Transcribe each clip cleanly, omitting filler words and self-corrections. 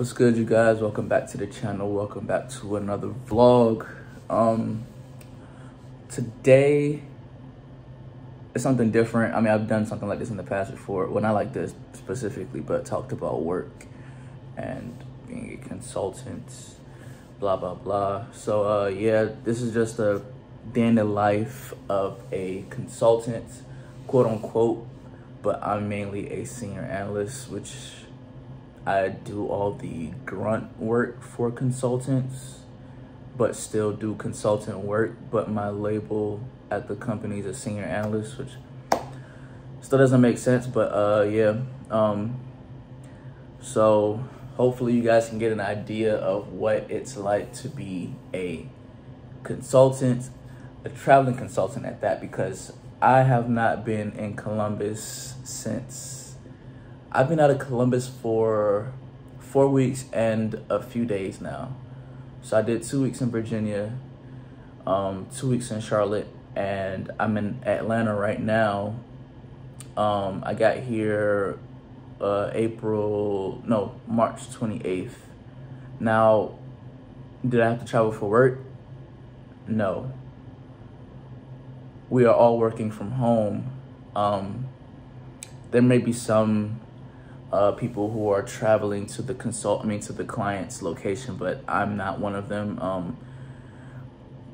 What's good, you guys? Welcome back to the channel. Welcome back to another vlog. Today it's something different. I mean, I've done something like this in the past before. Well, not like this specifically, but talked about work and being a consultant, blah blah blah. So yeah, this is just a day in the life of a consultant, quote unquote, but I'm mainly a senior analyst, which I do all the grunt work for consultants, but still do consultant work. But my label at the company is a senior analyst, which still doesn't make sense, but yeah. So hopefully you guys can get an idea of what it's like to be a consultant, a traveling consultant at that, because I have not been in Columbus since I've been out of Columbus for 4 weeks and a few days now. So I did 2 weeks in Virginia, 2 weeks in Charlotte, and I'm in Atlanta right now. I got here March 28th. Now, did I have to travel for work? No. We are all working from home. There may be some people who are traveling to the to the client's location, but I'm not one of them.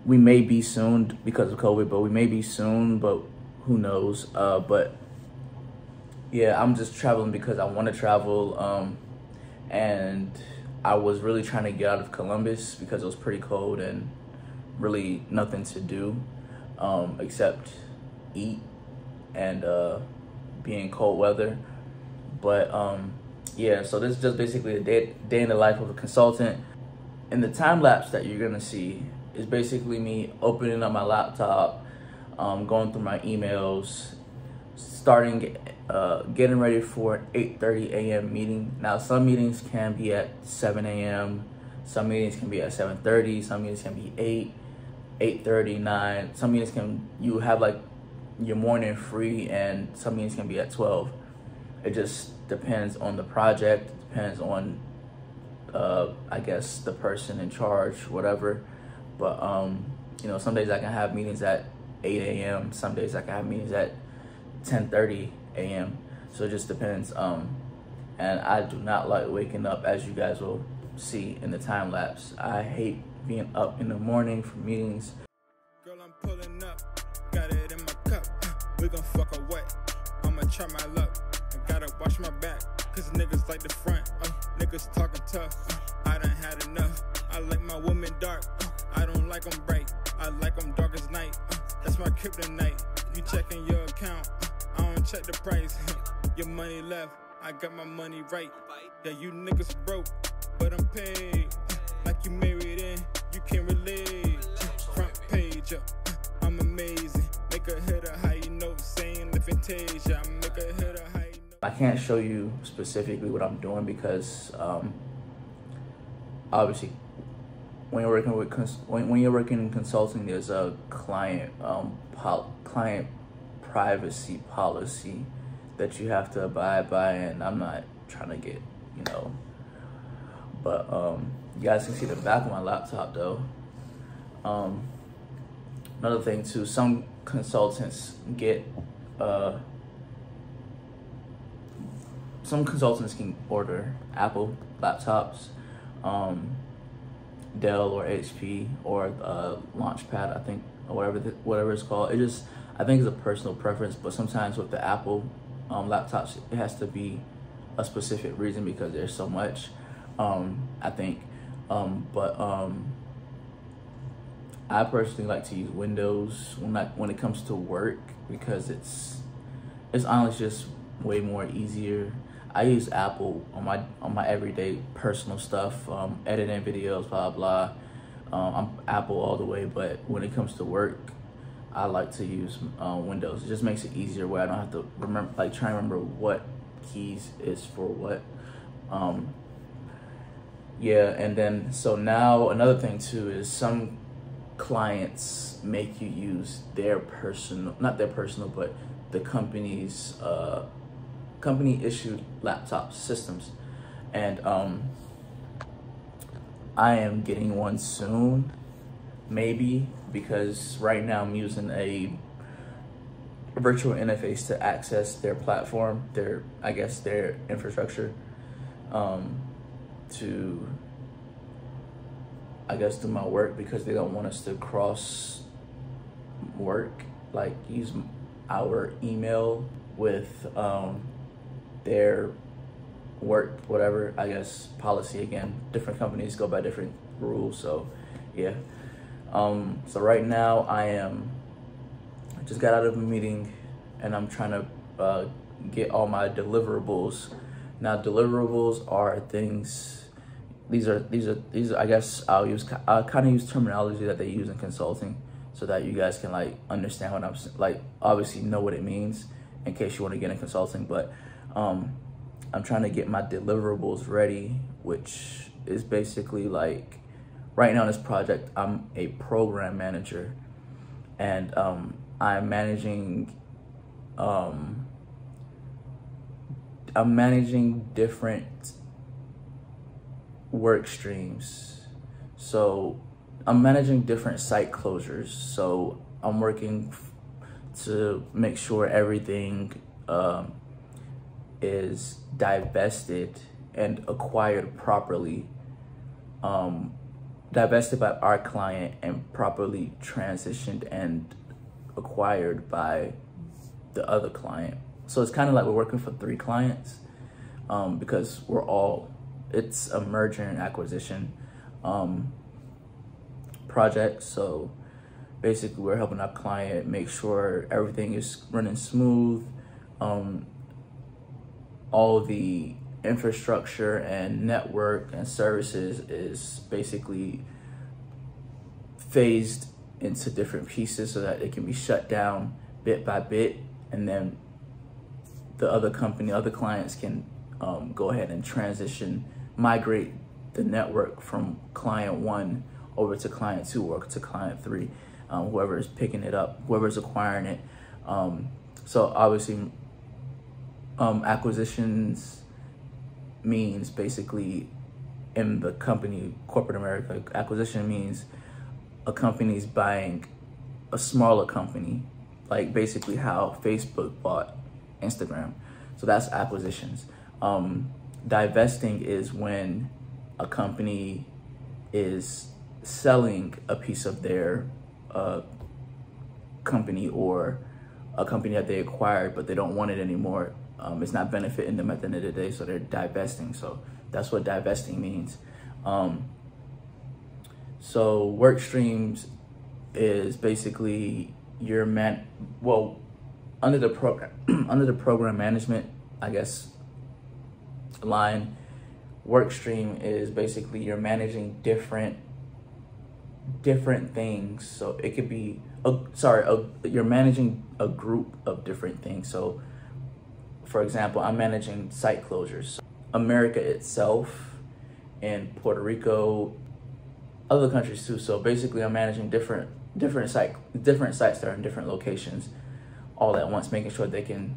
We may be soon because of COVID, but we may be soon, but who knows? But yeah, I'm just traveling because I want to travel, and I was really trying to get out of Columbus because it was pretty cold and really nothing to do except eat and be in cold weather. But yeah, so this is just basically a day in the life of a consultant. And the time lapse that you're gonna see is basically me opening up my laptop, going through my emails, getting ready for an 8:30 a.m. meeting. Now, some meetings can be at 7 a.m. Some meetings can be at 7:30. Some meetings can be 8:30, 9. Some meetings you have like your morning free, and some meetings can be at 12. It just depends on the project, depends on, I guess, the person in charge, whatever. But, you know, some days I can have meetings at 8 a.m. Some days I can have meetings at 10:30 a.m. So it just depends. And I do not like waking up, as you guys will see in the time lapse. I hate being up in the morning for meetings. Girl, I'm pulling up, got it in my cup. We gon' fuck away. I'ma try my luck. Gotta watch my back, cause niggas like the front. Niggas talking tough. I done had enough. I like my women dark. I don't like them bright. I like them dark as night. That's my kryptonite. You checking your account. I don't check the price. Your money left. I got my money right. Yeah, you niggas broke, but I'm paid. Like you married in, you can't relate. Front page up. I'm amazing. Make a hit a high note, saying the Fantasia. I make a hit a high. I can't show you specifically what I'm doing because obviously when you're working in consulting, there's a client privacy policy that you have to abide by, and I'm not trying to get, you know. But you guys can see the back of my laptop though. Another thing too, some consultants get some consultants can order Apple laptops, Dell or HP or Launchpad, I think, or whatever it's called. I think it's a personal preference, but sometimes with the Apple laptops, it has to be a specific reason because there's so much, I think. I personally like to use Windows when it comes to work because it's honestly just way more easier. I use Apple on my everyday personal stuff, editing videos, blah blah. I'm Apple all the way, but when it comes to work, I like to use Windows. It just makes it easier where I don't have to try and remember what keys is for what. Yeah, and then so now another thing too is some clients make you use not their personal, but the company issued laptop systems. And I am getting one soon, maybe, because right now I'm using a virtual interface to access their platform, their infrastructure, to, I guess, do my work, because they don't want us to cross work, like use our email with their work, whatever, I guess, policy. Again, different companies go by different rules, so yeah. So right now I just got out of a meeting, and I'm trying to get all my deliverables. Now, deliverables are things, these are I guess I'll kind of use terminology that they use in consulting, so that you guys can like understand what I'm like, obviously know what it means in case you want to get in consulting. But I'm trying to get my deliverables ready, which is basically like, right now in this project, I'm a program manager, and I'm managing different work streams. So I'm managing different site closures. So I'm working to make sure everything is divested and acquired properly, divested by our client and properly transitioned and acquired by the other client. So it's kind of like we're working for 3 clients, because it's a merger and acquisition project. So basically we're helping our client make sure everything is running smooth. All the infrastructure and network and services is basically phased into different pieces so that it can be shut down bit by bit, and then the other clients can go ahead and migrate the network from client 1 over to client 2 or to client 3, whoever is picking it up, whoever's acquiring it. So obviously, acquisitions means basically, in the company, corporate America, acquisition means a company's buying a smaller company, like basically how Facebook bought Instagram. So that's acquisitions. Divesting is when a company is selling a piece of their company, or a company that they acquired but they don't want it anymore. It's not benefiting them at the end of the day, so they're divesting. So that's what divesting means. So work streams is basically under the program management, I guess, line. Work stream is basically you're managing different things. So it could be you're managing a group of different things. So for example, I'm managing site closures, America itself, and Puerto Rico, other countries too. So basically I'm managing different sites that are in different locations all at once, making sure they can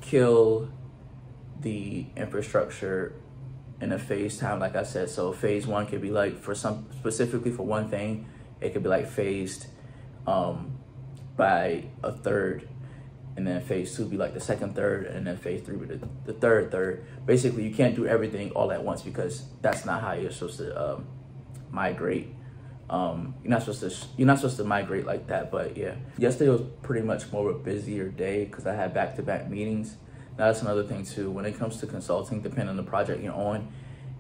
kill the infrastructure in a phase time, like I said. So phase 1 could be like, specifically for one thing, it could be like phased by a third, and then phase 2 be like the second third, and then phase 3 be the third. Basically, you can't do everything all at once, because that's not how you're supposed to migrate. You're not supposed to migrate like that. But yeah, yesterday was pretty much more of a busier day because I had back-to-back meetings. Now that's another thing too. When it comes to consulting, depending on the project you're on,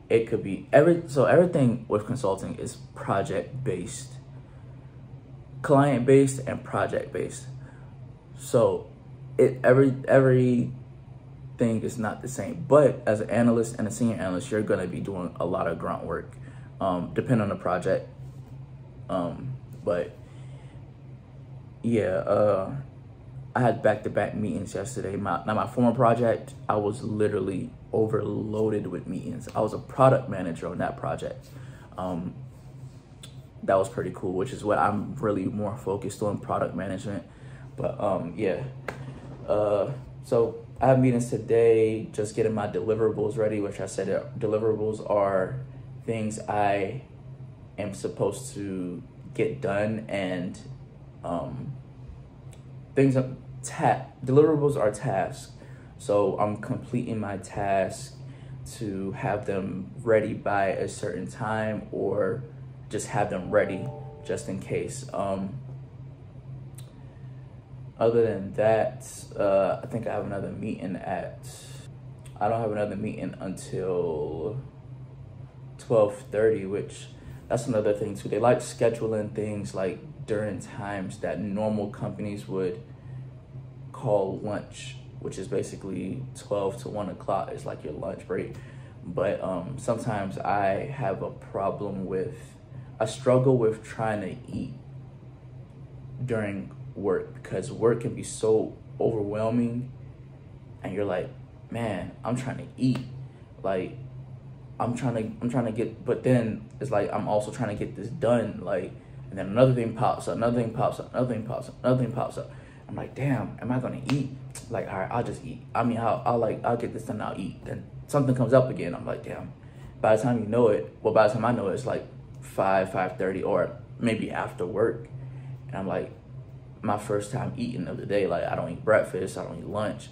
it could be everything with consulting is project-based, client-based, and project-based. So everything is not the same. But as an analyst and a senior analyst, you're gonna be doing a lot of grunt work, depending on the project. But yeah, I had back-to-back meetings yesterday. My former project, I was literally overloaded with meetings. I was a product manager on that project. That was pretty cool, which is what I'm really more focused on, product management. But yeah, so I have meetings today, just getting my deliverables ready, which I said deliverables are things I am supposed to get done, and deliverables are tasks. So I'm completing my task to have them ready by a certain time, or just have them ready just in case. Other than that, I think I have another meeting I don't have another meeting until 12:30, which that's another thing too. They like scheduling things like during times that normal companies would call lunch, which is basically 12 to 1 o'clock is like your lunch break. But sometimes I have a problem I struggle with trying to eat during work, because work can be so overwhelming, and you're like, man, I'm trying to eat. Like, I'm trying to get, but then it's like, I'm also trying to get this done. Like, and then another thing pops up, another thing pops up, another thing pops up, another thing pops up. I'm like, damn, am I gonna eat? Like, all right, I'll just eat. I mean, I'll get this done, I'll eat. Then something comes up again. I'm like, damn. By the time you know it, well, by the time I know it, it's like 5:30, or maybe after work. And I'm like, my first time eating of the day. Like, I don't eat breakfast, I don't eat lunch.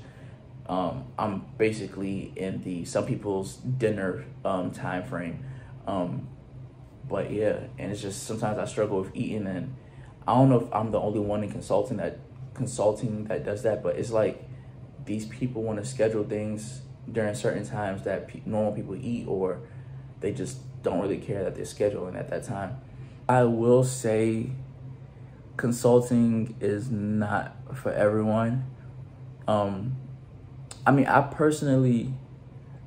I'm basically in some people's dinner time frame. But yeah, and it's just sometimes I struggle with eating, and I don't know if I'm the only one in consulting that does that, but it's like these people want to schedule things during certain times that normal people eat, or they just don't really care that they're scheduling at that time. I will say consulting is not for everyone. I mean, I personally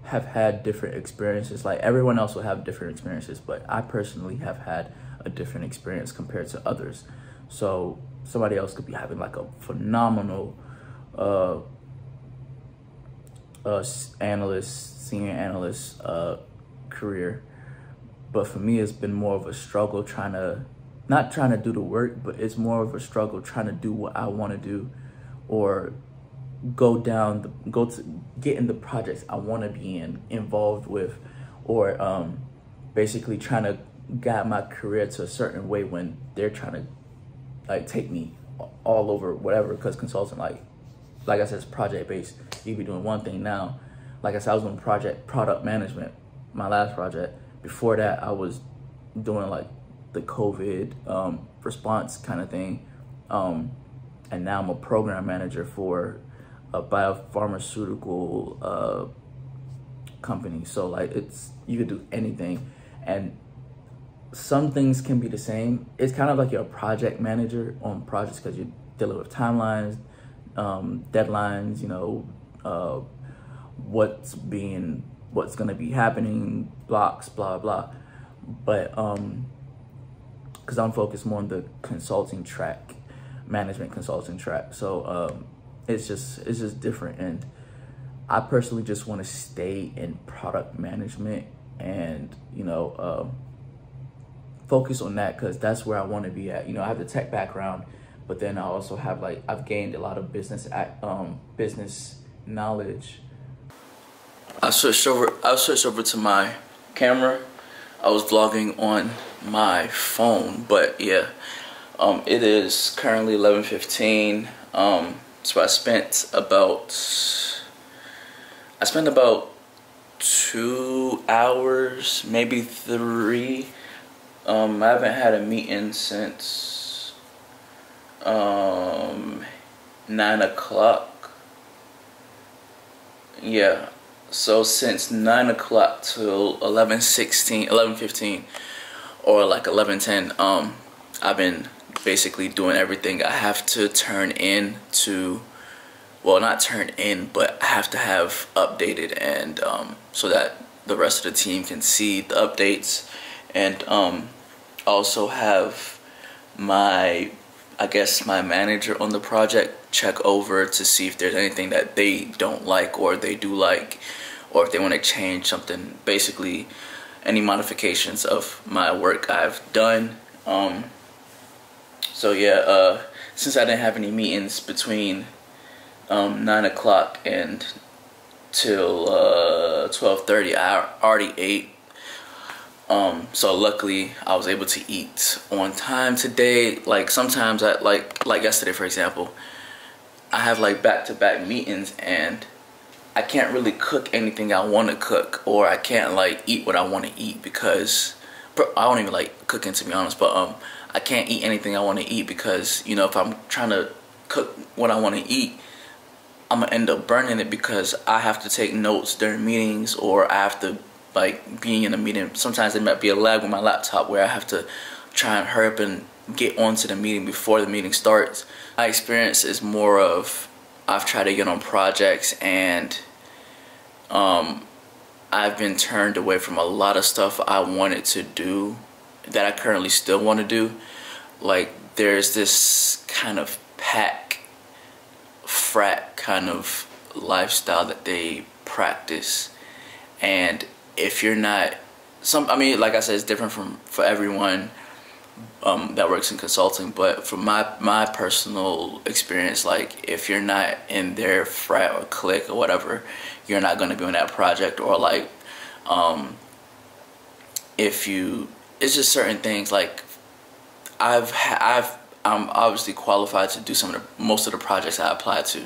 have had different experiences. Like, everyone else will have different experiences, but I personally have had a different experience compared to others. So somebody else could be having like a phenomenal senior analyst career. But for me, it's been more of a struggle not trying to do the work, but it's more of a struggle trying to do what I want to do, or get in the projects I want to be involved with, or basically trying to guide my career to a certain way when they're trying to like take me all over whatever. Because consulting, like I said, it's project based. You be doing one thing now. Like I said, I was doing product management, my last project. Before that, I was doing like the COVID response kind of thing, and now I'm a program manager for a biopharmaceutical company. So like, you could do anything, and some things can be the same. It's kind of like you're a project manager on projects, because you're dealing with timelines, deadlines, you know, what's gonna be happening, blocks, blah blah. But because I'm focused more on the consulting track, management consulting track, so it's just different. And I personally just want to stay in product management, and you know, focus on that, because that's where I want to be at. You know, I have the tech background, but then I also have I've gained a lot of business knowledge. I switched over to my camera. I was vlogging on my phone, but yeah, it is currently 11:15. So I spent about 2 hours, maybe 3. I haven't had a meeting since 9 o'clock. Yeah, so since 9 o'clock till 11:15, or like 11:10, I've been basically doing everything I have to turn in to, well, not turn in, but I have to have updated, and so that the rest of the team can see the updates. And also have my manager on the project check over to see if there's anything that they don't like, or they do like, or if they want to change something, basically any modifications of my work I've done. So yeah, since I didn't have any meetings between 9 o'clock and till 12:30, I already ate. So luckily I was able to eat on time today. Like sometimes I like yesterday, for example, I have like back-to-back meetings and I can't really cook anything I want to cook, or I can't like eat what I want to eat because I don't even like cooking, to be honest, but I can't eat anything I want to eat because, you know, if I'm trying to cook what I want to eat, I'm gonna end up burning it because I have to take notes during meetings, or I have to like being in a meeting. Sometimes there might be a lag with my laptop where I have to try and hurry up and get onto the meeting before the meeting starts. My experience is more of I've tried to get on projects and I've been turned away from a lot of stuff I wanted to do that I currently still want to do. Like there's this kind of frat kind of lifestyle that they practice, and if you're not I mean, like I said, it's different for everyone that works in consulting, but from my personal experience, like if you're not in their frat or clique or whatever, you're not going to be on that project. Or like it's just certain things. Like I'm obviously qualified to do most of the projects I applied to,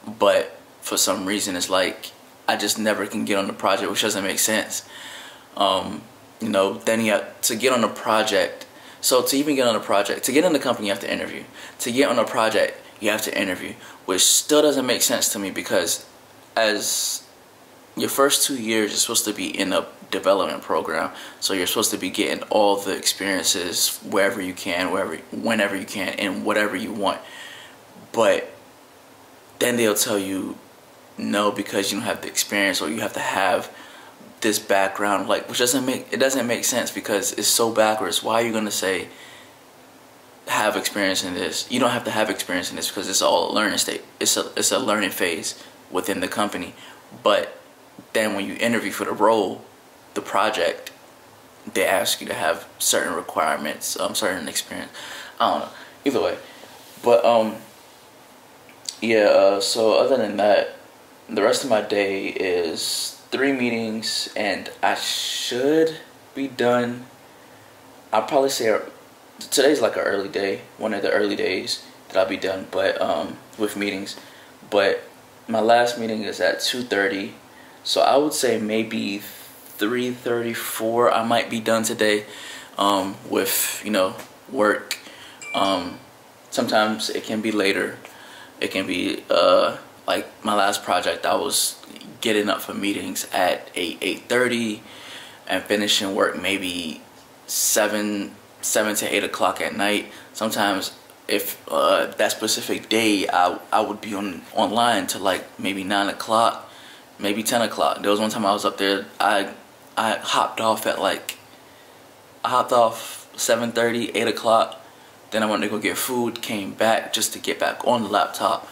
but for some reason it's like I just never can get on the project, which doesn't make sense. You know, then you have to get on a project. So to even get on a project, to get in the company, you have to interview. To get on a project, you have to interview, which still doesn't make sense to me, because as your first 2 years, you're supposed to be in a development program. So you're supposed to be getting all the experiences wherever you can, whenever you can, and whatever you want. But then they'll tell you no, because you don't have the experience, or you have to have this background, like, which doesn't make sense, because it's so backwards. Why are you gonna say have experience in this? You don't have to have experience in this, because it's all a learning state. It's a learning phase within the company. But then when you interview for the role, the project, they ask you to have certain requirements, certain experience. I don't know. Either way, but yeah. So other than that, the rest of my day is 3 meetings, and I should be done. I'll probably say today's like an early day, one of the early days that I'll be done, but with meetings. But my last meeting is at 2:30, so I would say maybe 3:34 I might be done today with, you know, work. Sometimes it can be later. It can be like my last project, I was getting up for meetings at 8:30 and finishing work maybe 7 to 8 o'clock at night. Sometimes if that specific day I would be online to like maybe 9 o'clock, maybe 10 o'clock. There was one time I was up there, I hopped off at 7:30, 8 o'clock. Then I went to go get food, came back just to get back on the laptop.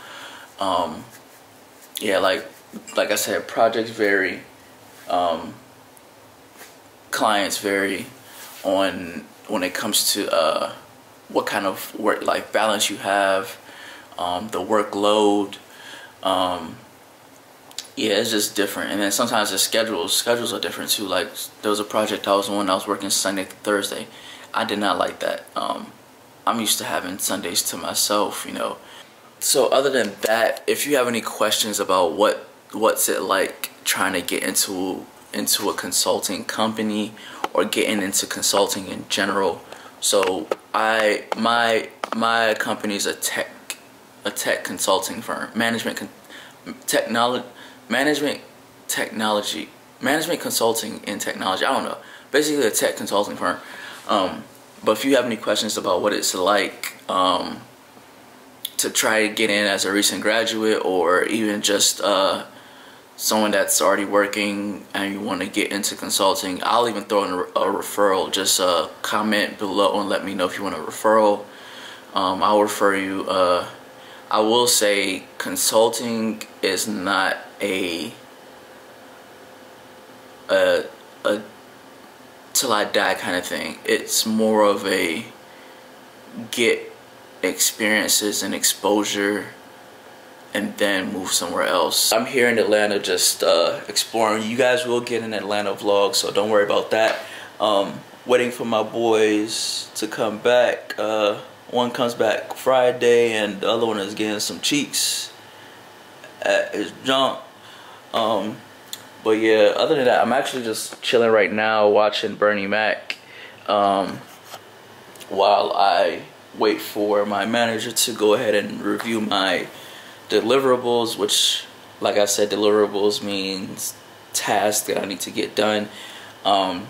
Yeah, like I said, projects vary, clients vary on when it comes to what kind of work-life balance you have, the workload. Yeah, it's just different. And then sometimes the schedules are different too. Like there was a project I was on, I was working Sunday to Thursday. I did not like that. I'm used to having Sundays to myself, you know. So other than that, if you have any questions about what's it like trying to get into a consulting company, or getting into consulting in general. So my company is a tech consulting firm, management consulting in technology. I don't know, basically a tech consulting firm. But if you have any questions about what it's like to try to get in as a recent graduate, or even just someone that's already working and you want to get into consulting, I'll even throw in a referral. Just comment below and let me know if you want a referral. I'll refer you. I will say consulting is not a till I die kind of thing. It's more of a get experiences and exposure and then move somewhere else. I'm here in Atlanta just exploring. You guys will get an Atlanta vlog, so don't worry about that. Waiting for my boys to come back. One comes back Friday, and the other one is getting some cheeks at his jump. But yeah, other than that, I'm actually just chilling right now watching Bernie Mac while I wait for my manager to go ahead and review my deliverables, which, like I said, deliverables means tasks that I need to get done. I'm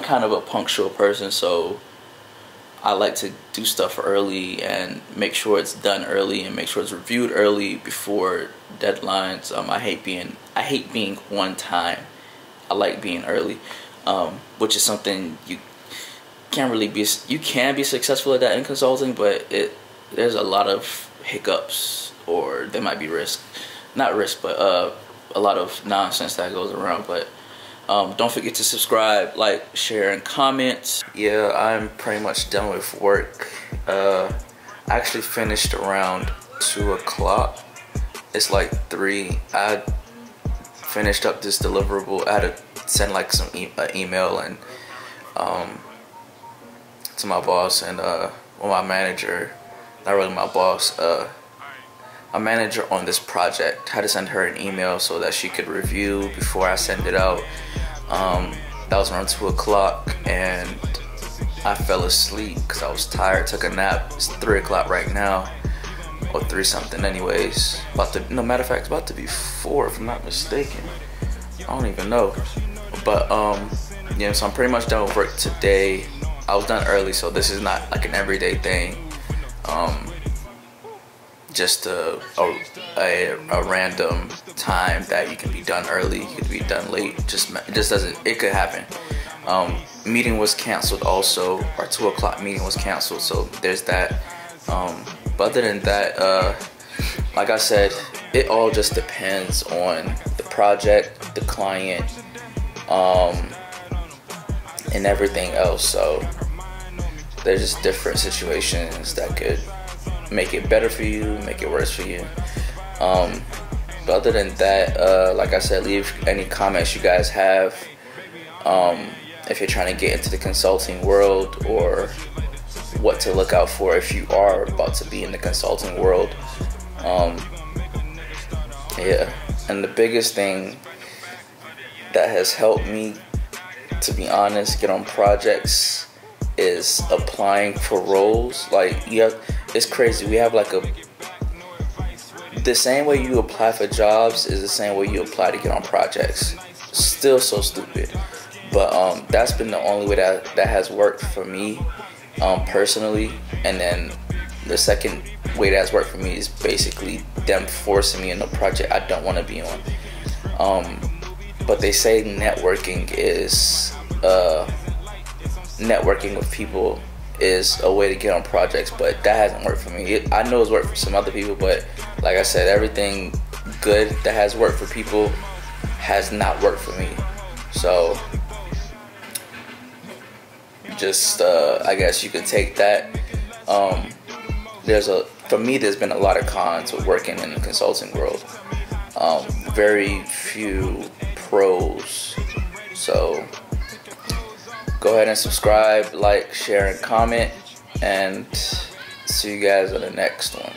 kind of a punctual person, so I like to do stuff early and make sure it's done early and make sure it's reviewed early before deadlines. I hate being on time. I like being early, which is something you can't really be. You can be successful at that in consulting, but there's a lot of hiccups, or there might be not risk, but a lot of nonsense that goes around. But don't forget to subscribe, like, share, and comment. Yeah, I'm pretty much done with work. I actually finished around 2 o'clock. It's like 3. I finished up this deliverable. I had to send like some email and to my boss and my manager. Not really my boss. A manager on this project. I had to send her an email so that she could review before I send it out. That was around 2 o'clock, and I fell asleep because I was tired. Took a nap. It's 3 o'clock right now, or 3 something. Anyways, matter of fact, it's about to be 4 if I'm not mistaken. I don't even know. But yeah, so I'm pretty much done with work today. I was done early, so this is not like an everyday thing. Just a random time that you can be done early, you could be done late. It could happen. Meeting was canceled also. Our 2 o'clock meeting was canceled, so there's that. But other than that, like I said, it all just depends on the project, the client, and everything else. So there's just different situations that could make it better for you, make it worse for you. But other than that, like I said, leave any comments you guys have. If you're trying to get into the consulting world, or what to look out for if you are about to be in the consulting world. Yeah, and the biggest thing that has helped me, to be honest, get on projects is applying for roles. Like, it's crazy. We have like the same way you apply for jobs is the same way you apply to get on projects. Still so stupid, but that's been the only way that has worked for me personally. And then the second way that's worked for me is basically them forcing me in a project I don't want to be on. But they say networking with people is a way to get on projects, but that hasn't worked for me. I know it's worked for some other people, but like I said, everything good that has worked for people has not worked for me. So just I guess you could take that. For me, there's been a lot of cons with working in the consulting world. Very few pros. So go ahead and subscribe, like, share, and comment, and see you guys on the next one.